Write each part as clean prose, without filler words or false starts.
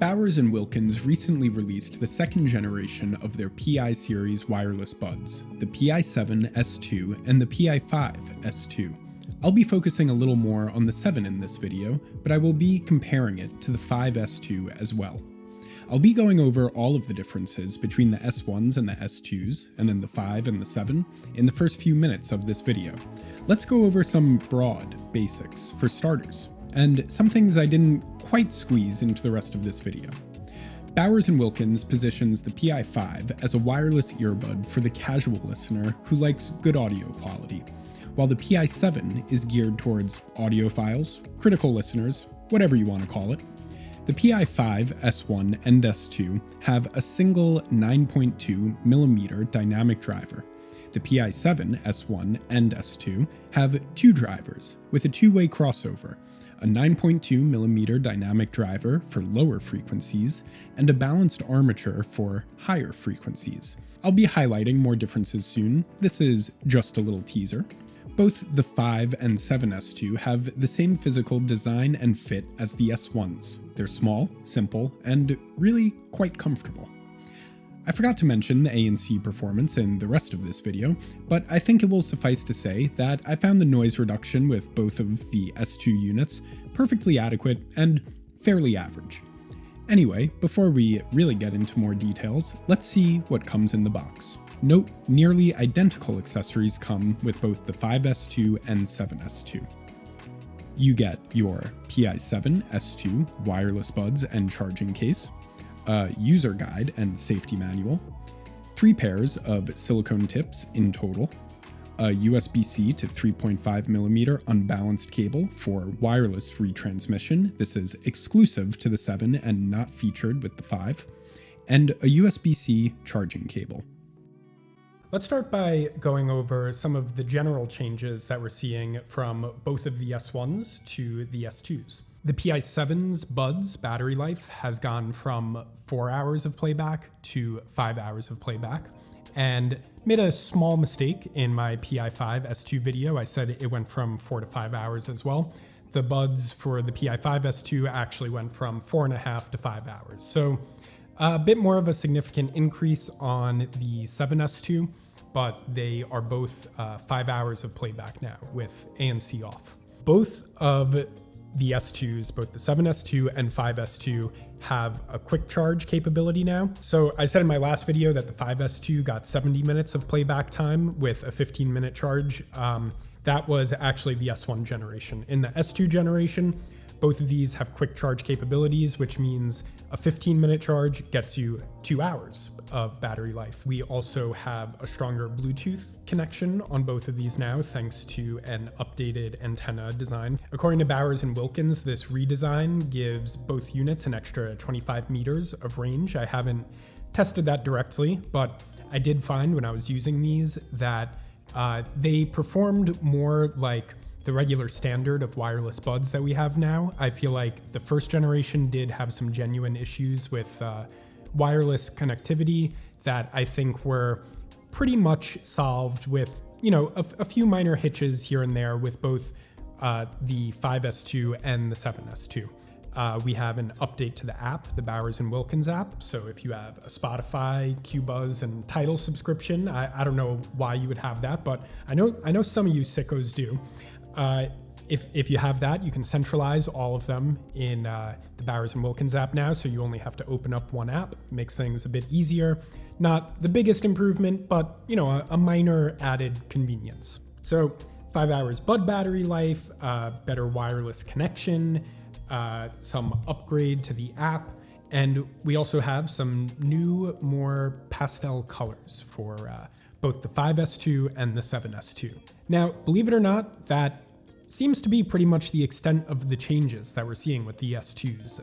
Bowers and Wilkins recently released the second generation of their PI series wireless buds, the PI7 S2 and the PI5 S2. I'll be focusing a little more on the 7 in this video, but I will be comparing it to the 5S2 as well. I'll be going over all of the differences between the S1s and the S2s, and then the 5 and the 7, in the first few minutes of this video. Let's go over some broad basics for starters, and some things I didn't quite squeeze into the rest of this video. Bowers and Wilkins positions the PI5 as a wireless earbud for the casual listener who likes good audio quality, while the PI7 is geared towards audiophiles, critical listeners, whatever you want to call it. The PI5 S1 and S2 have a single 9.2mm dynamic driver. The PI7 S1 and S2 have two drivers with a two-way crossover, a 9.2mm dynamic driver for lower frequencies, and a balanced armature for higher frequencies. I'll be highlighting more differences soon. This is just a little teaser. Both the 5 and 7S2 have the same physical design and fit as the S1s. They're small, simple, and really quite comfortable. I forgot to mention the ANC performance in the rest of this video, but I think it will suffice to say that I found the noise reduction with both of the S2 units perfectly adequate and fairly average. Anyway, before we really get into more details, let's see what comes in the box. Note, nearly identical accessories come with both the 5S2 and 7S2. You get your PI7 S2 wireless buds and charging case, a user guide and safety manual, 3 pairs of silicone tips in total, a USB-C to 3.5mm unbalanced cable for wireless retransmission. This is exclusive to the 7 and not featured with the 5, and a USB-C charging cable. Let's start by going over some of the general changes that we're seeing from both of the S1s to the S2s. The PI7's buds battery life has gone from 4 hours of playback to 5 hours of playback, and made a small mistake in my PI5 S2 video. I said it went from 4 to 5 hours as well. The buds for the PI5 S2 actually went from 4.5 to 5 hours. So a bit more of a significant increase on the 7S2, but they are both 5 hours of playback now with ANC off. Both of the S2s, both the 7S2 and 5S2, have a quick charge capability now. So I said in my last video that the 5S2 got 70 minutes of playback time with a 15-minute charge. That was actually the S1 generation. In the S2 generation, both of these have quick charge capabilities, which means a 15-minute charge gets you 2 hours of battery life. We also have a stronger Bluetooth connection on both of these now, thanks to an updated antenna design. According to Bowers and Wilkins, this redesign gives both units an extra 25 meters of range. I haven't tested that directly, but I did find when I was using these that they performed more like the regular standard of wireless buds that we have now. I feel like the first generation did have some genuine issues with wireless connectivity that I think were pretty much solved with, a few minor hitches here and there with both the 5S2 and the 7S2. We have an update to the app, the Bowers and Wilkins app. So if you have a Spotify, QBuzz, and Tidal subscription, I don't know why you would have that, but I know some of you sickos do. If you have that, you can centralize all of them in the Bowers and Wilkins app now, so you only have to open up one app. Makes things a bit easier. Not the biggest improvement, but a minor added convenience. So 5 hours bud battery life, better wireless connection, some upgrade to the app, and we also have some new, more pastel colors for both the 5S2 and the 7S2. Now, believe it or not, that seems to be pretty much the extent of the changes that we're seeing with the S2s.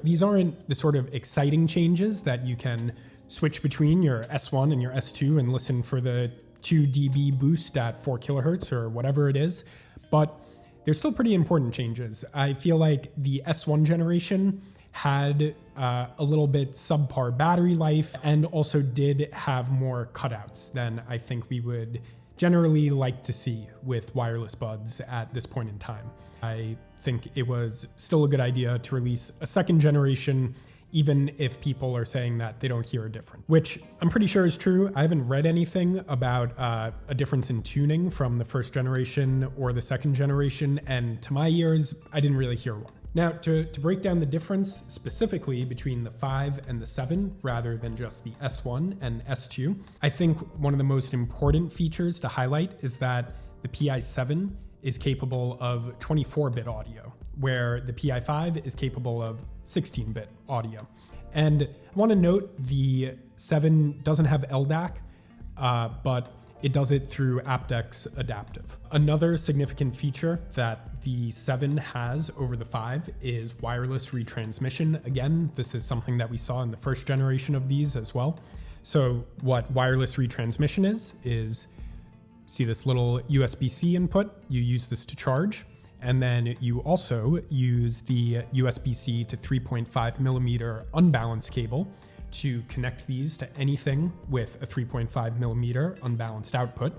These aren't the sort of exciting changes that you can switch between your S1 and your S2 and listen for the 2 dB boost at 4 kilohertz or whatever it is, but they're still pretty important changes. I feel like the S1 generation had a little bit subpar battery life and also did have more cutouts than I think we would generally like to see with wireless buds at this point in time. I think it was still a good idea to release a second generation, even if people are saying that they don't hear a difference, which I'm pretty sure is true. I haven't read anything about a difference in tuning from the first generation or the second generation, and to my ears, I didn't really hear one. Now, to break down the difference specifically between the 5 and the 7, rather than just the S1 and S2, I think one of the most important features to highlight is that the PI7 is capable of 24-bit audio, where the PI5 is capable of 16-bit audio. And I want to note the 7 doesn't have LDAC, but it does it through aptX adaptive. Another significant feature that the 7 has over the 5 is wireless retransmission. Again, this is something that we saw in the first generation of these as well. So what wireless retransmission is see this little USB-C input, you use this to charge, and then you also use the USB-C to 3.5 millimeter unbalanced cable to connect these to anything with a 3.5 millimeter unbalanced output.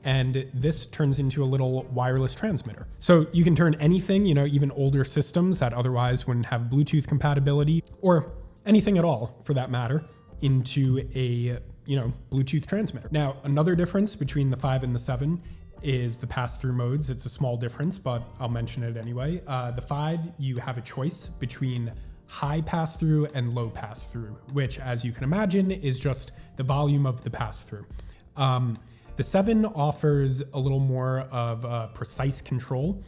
And this turns into a little wireless transmitter. So you can turn anything, even older systems that otherwise wouldn't have Bluetooth compatibility, or anything at all for that matter, into a Bluetooth transmitter. Now, another difference between the 5 and the 7 is the pass-through modes. It's a small difference, but I'll mention it anyway. The 5, you have a choice between high pass-through and low pass-through, which, as you can imagine, is just the volume of the pass-through. The 7 offers a little more of precise control.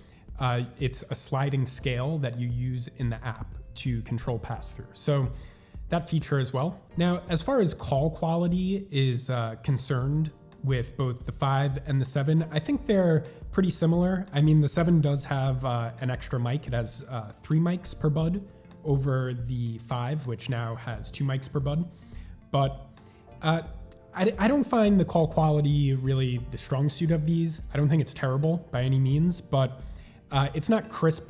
It's a sliding scale that you use in the app to control pass-through. So that feature as well. Now, as far as call quality is concerned with both the 5 and the 7, I think they're pretty similar. I mean, the 7 does have an extra mic. It has 3 mics per bud over the 5, which now has 2 mics per bud. But I don't find the call quality really the strong suit of these. I don't think it's terrible by any means, but it's not crisp.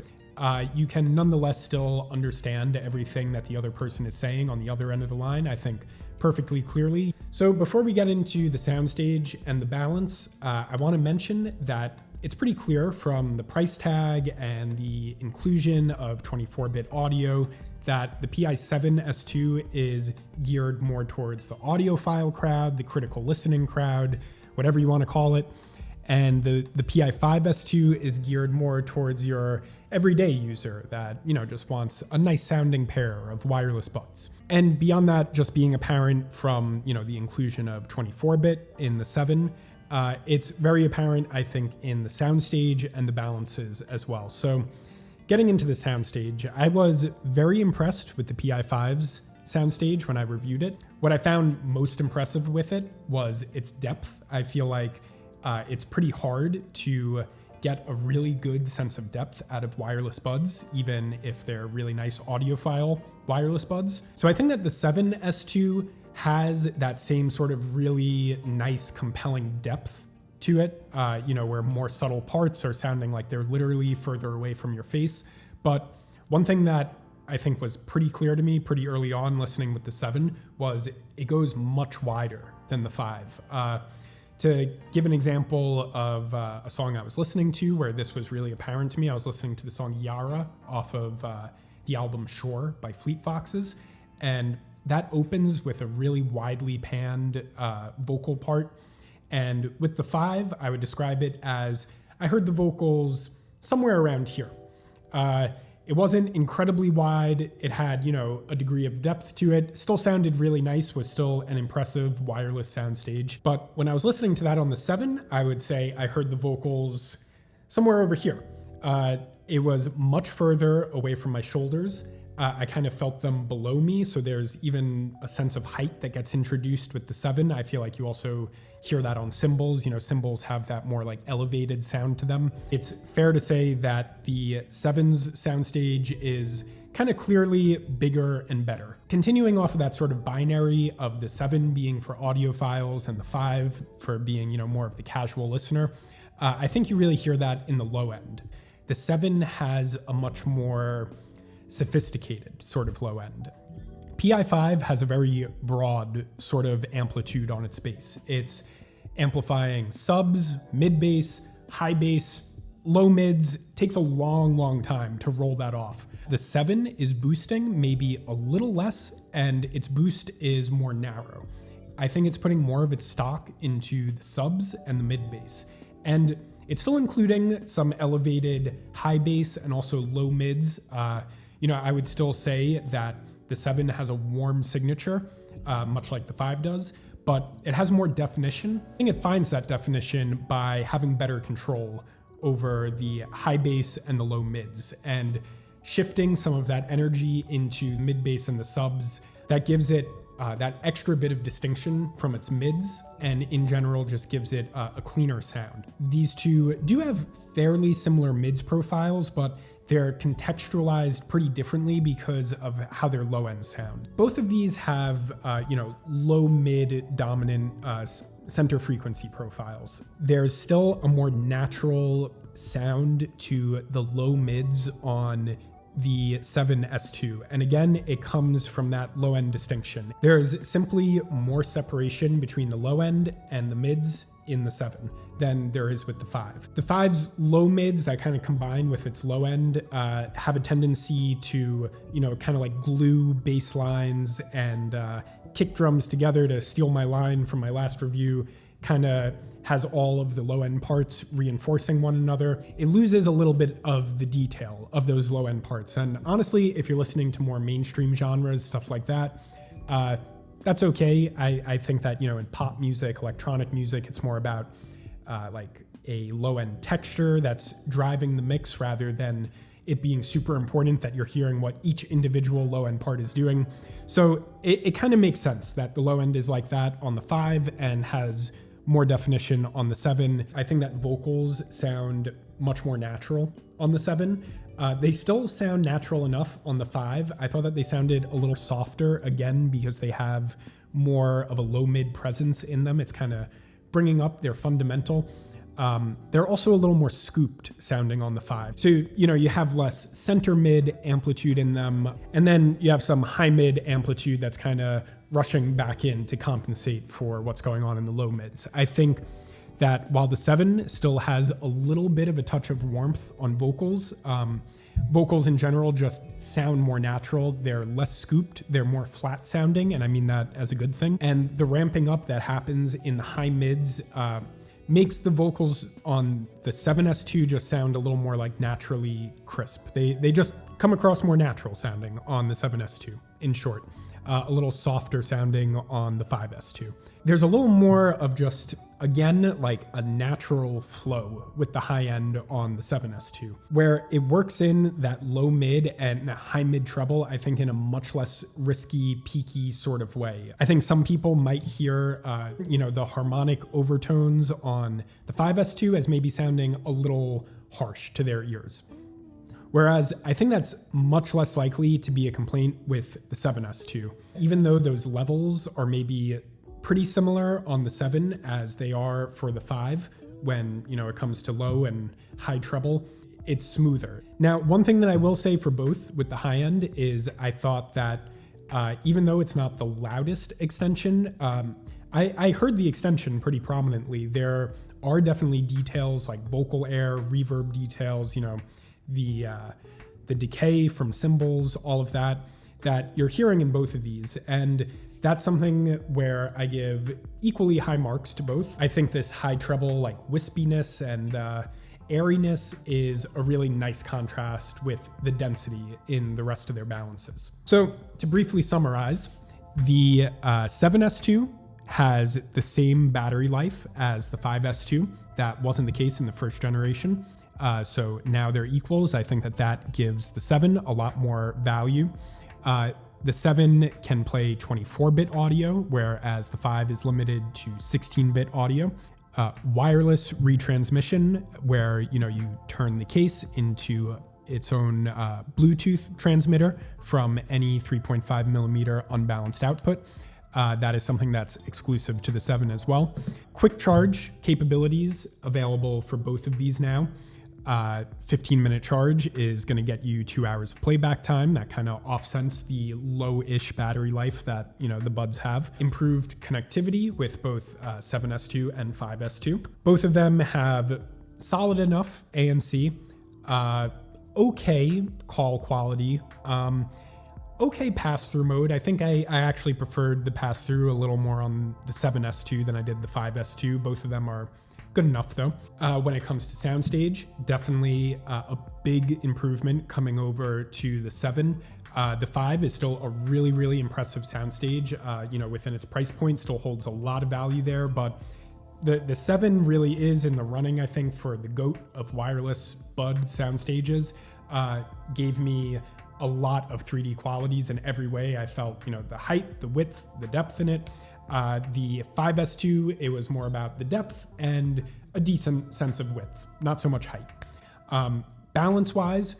You can nonetheless still understand everything that the other person is saying on the other end of the line, I think, perfectly clearly. So before we get into the soundstage and the balance, I want to mention that it's pretty clear from the price tag and the inclusion of 24-bit audio that the PI7 S2 is geared more towards the audiophile crowd, the critical listening crowd, whatever you want to call it. And the PI5 S2 is geared more towards your everyday user that, just wants a nice sounding pair of wireless buds. And beyond that, just being apparent from, the inclusion of 24-bit in the 7, it's very apparent, I think, in the soundstage and the balances as well. So getting into the soundstage, I was very impressed with the PI5's soundstage when I reviewed it. What I found most impressive with it was its depth. I feel like it's pretty hard to get a really good sense of depth out of wireless buds, even if they're really nice audiophile wireless buds. So I think that the 7 S2 has that same sort of really nice, compelling depth to it, where more subtle parts are sounding like they're literally further away from your face. But one thing that I think was pretty clear to me pretty early on listening with the 7 was it goes much wider than the 5. To give an example of a song I was listening to where this was really apparent to me, I was listening to the song Yara off of the album Shore by Fleet Foxes, and that opens with a really widely panned vocal part. And with the 5, I would describe it as I heard the vocals somewhere around here. It wasn't incredibly wide. It had, a degree of depth to it. Still sounded really nice, was still an impressive wireless soundstage. But when I was listening to that on the 7, I would say I heard the vocals somewhere over here. It was much further away from my shoulders. I kind of felt them below me, so there's even a sense of height that gets introduced with the 7. I feel like you also hear that on cymbals. Cymbals have that more like elevated sound to them. It's fair to say that the 7's soundstage is kind of clearly bigger and better. Continuing off of that sort of binary of the 7 being for audiophiles and the 5 for being, more of the casual listener, I think you really hear that in the low end. The 7 has a much more sophisticated sort of low end. PI5 has a very broad sort of amplitude on its bass. It's amplifying subs, mid bass, high bass, low mids takes a long time to roll that off. The 7 is boosting maybe a little less, and its boost is more narrow. I think it's putting more of its stock into the subs and the mid bass. And it's still including some elevated high bass and also low mids. I would still say that the 7 has a warm signature, much like the 5 does, but it has more definition. I think it finds that definition by having better control over the high bass and the low mids, and shifting some of that energy into mid bass and the subs. That gives it that extra bit of distinction from its mids, and in general just gives it a cleaner sound. These two do have fairly similar mids profiles, but they're contextualized pretty differently because of how their low end sound. Both of these have, low mid dominant center frequency profiles. There's still a more natural sound to the low mids on the 7 S2. And again, it comes from that low end distinction. There's simply more separation between the low end and the mids in the 7 than there is with the 5. The 5's low mids that kind of combine with its low end have a tendency to, kind of like glue bass lines and kick drums together. To steal my line from my last review, kind of has all of the low end parts reinforcing one another. It loses a little bit of the detail of those low end parts. And honestly, if you're listening to more mainstream genres, stuff like that, that's okay. I think that, in pop music, electronic music, it's more about like a low end texture that's driving the mix rather than it being super important that you're hearing what each individual low end part is doing. So it kind of makes sense that the low end is like that on the 5 and has more definition on the 7. I think that vocals sound much more natural on the 7. They still sound natural enough on the 5. I thought that they sounded a little softer, again, because they have more of a low mid presence in them. It's kind of bringing up their fundamental. They're also a little more scooped sounding on the 5. So, you have less center mid amplitude in them. And then you have some high mid amplitude that's kind of rushing back in to compensate for what's going on in the low mids. I think that while the 7 still has a little bit of a touch of warmth on vocals, vocals in general just sound more natural. They're less scooped. They're more flat sounding. And I mean that as a good thing. And the ramping up that happens in the high mids, makes the vocals on the 7S2 just sound a little more like naturally crisp. They just come across more natural sounding on the 7S2, in short. A little softer sounding on the 5S2. There's a little more of just, again, like a natural flow with the high end on the 7S2, where it works in that low mid and high mid treble, I think in a much less risky, peaky sort of way. I think some people might hear, the harmonic overtones on the 5S2 as maybe sounding a little harsh to their ears. Whereas I think that's much less likely to be a complaint with the 7S2. Even though those levels are maybe pretty similar on the 7 as they are for the 5, when, it comes to low and high treble, it's smoother. Now, one thing that I will say for both with the high end is I thought that even though it's not the loudest extension, I heard the extension pretty prominently. There are definitely details like vocal air, reverb details, the decay from cymbals, all of that you're hearing in both of these. And that's something where I give equally high marks to both. I think this high treble, like wispiness and airiness, is a really nice contrast with the density in the rest of their balances. So to briefly summarize, the 7S2 has the same battery life as the 5S2. That wasn't the case in the first generation. So now they're equals. I think that gives the 7 a lot more value. The 7 can play 24-bit audio, whereas the 5 is limited to 16-bit audio. Wireless retransmission, where you turn the case into its own Bluetooth transmitter from any 3.5 millimeter unbalanced output. That is something that's exclusive to the 7 as well. Quick charge capabilities available for both of these now. 15-minute charge is going to get you 2 hours of playback time. That kind of offsets the low-ish battery life that the buds have. Improved connectivity with both 7S2 and 5S2. Both of them have solid enough ANC, okay call quality, okay pass-through mode. I think I actually preferred the pass-through a little more on the 7S2 than I did the 5S2. Both of them are good enough though. When it comes to Soundstage, definitely a big improvement coming over to the 7. The 5 is still a really, really impressive Soundstage. Within its price point, still holds a lot of value there, but the 7 really is in the running, I think, for the GOAT of wireless bud Soundstages. Gave me a lot of 3D qualities in every way. I felt, the height, the width, the depth in it. The 5S2, it was more about the depth and a decent sense of width, not so much height. Balance-wise,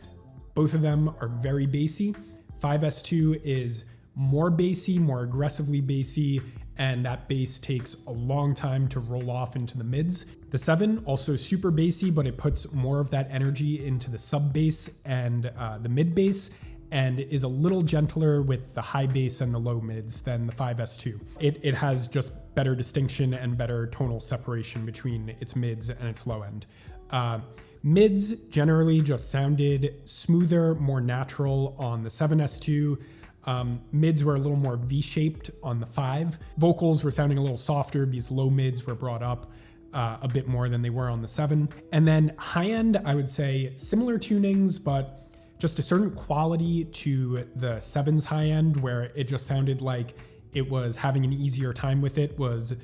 both of them are very bassy. 5S2 is more bassy, more aggressively bassy, and that bass takes a long time to roll off into the mids. The 7, also super bassy, but it puts more of that energy into the sub bass and the mid bass, and is a little gentler with the high bass and the low mids than the 5S2. It has just better distinction and better tonal separation between its mids and its low end. Mids generally just sounded smoother, more natural on the 7S2. Mids were a little more V-shaped on the 5. Vocals were sounding a little softer because low mids were brought up a bit more than they were on the 7. And then high end, I would say similar tunings, but just a certain quality to the 7's high end where it just sounded like it was having an easier time with it, was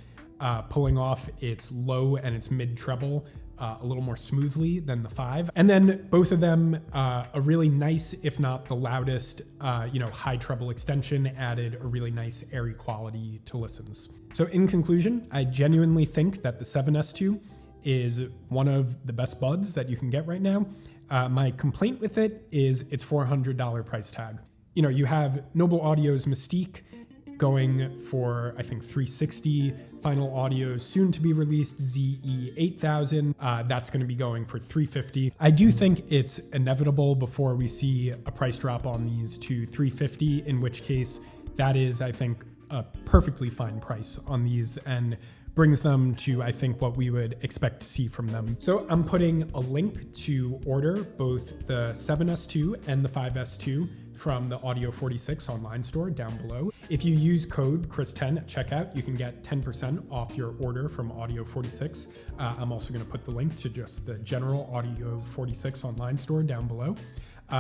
pulling off its low and its mid treble a little more smoothly than the 5. And then both of them, a really nice, if not the loudest, high treble extension added a really nice airy quality to listens. So in conclusion, I genuinely think that the 7S2 is one of the best buds that you can get right now. My complaint with it is its $400 price tag. You have Noble Audio's Mystique going for, I think, $360. Final Audio's soon to be released ZE8000. That's going to be going for $350. I do think it's inevitable before we see a price drop on these to $350, in which case that is, I think, a perfectly fine price on these and brings them to, I think, what we would expect to see from them. So I'm putting a link to order both the 7S2 and the 5S2 from the Audio 46 online store down below. If you use code Chris10 at checkout, you can get 10% off your order from Audio 46. I'm also going to put the link to just the general Audio 46 online store down below.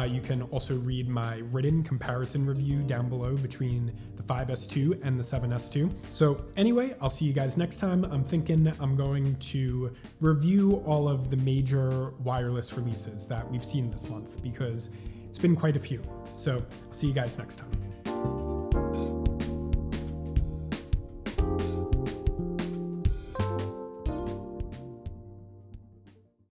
You can also read my written comparison review down below between the 5S2 and the 7S2. So anyway, I'll see you guys next time. I'm thinking I'm going to review all of the major wireless releases that we've seen this month because it's been quite a few. So I'll see you guys next time.